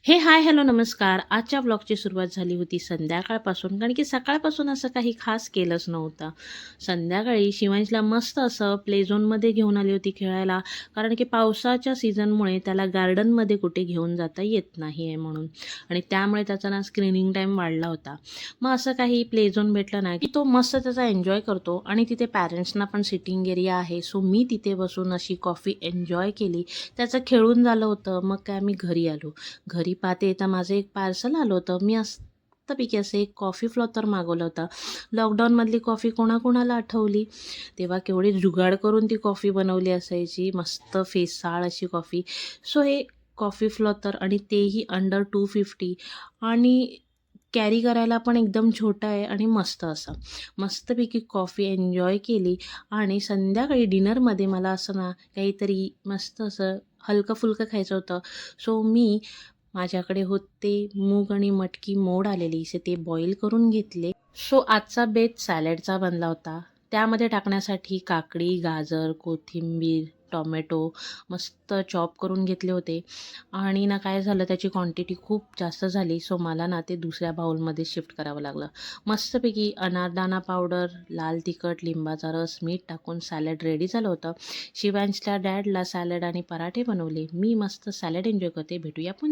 हाय, hello, नमस्कार. आजच्या ब्लॉगची सुरुवात झाली होती संध्याकाळपासून, कारण की सकाळपासून असं काही खास केलंच नव्हतं. संध्याकाळी शिवांशला मस्त असं प्ले झोनमध्ये घेऊन आली होती खेळायला, कारण की पावसाच्या सीझनमुळे त्याला गार्डनमध्ये कुठे घेऊन जाता येत नाही आहे म्हणून. आणि त्यामुळे त्याचा ना स्क्रीनिंग टाईम वाढला होता. मग असं काही प्ले झोन भेटलं ना, की तो मस्त त्याचा एन्जॉय करतो आणि तिथे पॅरेंट्सना पण सिटिंग एरिया आहे. सो मी तिथे बसून अशी कॉफी एन्जॉय केली. त्याचं खेळून झालं होतं. मग काय आम्ही घरी आलो. घरी पाहते तर माझं एक पार्सल आलं होतं. मी मस्तपैकी असं एक कॉफी फ्लॉथर मागवलं होतं. लॉकडाऊनमधली कॉफी कोणाकोणाला आठवली? तेव्हा केवढी जुगाड करून ती कॉफी बनवली असायची. मस्त फेसाळ अशी कॉफी. सो हे कॉफी फ्लॉथर आणि तेही अंडर 250 आणि कॅरी करायला पण एकदम छोटा आहे आणि मस्त असा. मस्तपैकी कॉफी एन्जॉय केली आणि संध्याकाळी डिनरमध्ये मला असं ना काहीतरी मस्त असं हलकं-फुलकं खायचं होतं. सो मी माझ्याकडे होते मूग आणि मटकी मोड आलेली सो ते बॉईल करून घेतले. सो आजचा बेत सॅलडचा बनला होता. त्यामध्ये टाकण्यासाठी काकडी, गाजर, कोथिंबीर, टोमॅटो मस्त चॉप करून घेतले होते आणि ना काय झालं त्याची क्वांटिटी खूप जास्त झाली. सो मला ना ते दुसऱ्या बाउलमध्ये शिफ्ट करावं लागलं. मस्तपैकी अनारदाणा पावडर, लाल तिखट, लिंबाचा रस, मीठ टाकून सॅलड रेडी झालं होतं. शिवांशच्या डॅडला सॅलड आणि पराठे बनवले. मी मस्त सॅलड एन्जॉय करते. भेटूया पुन्हा.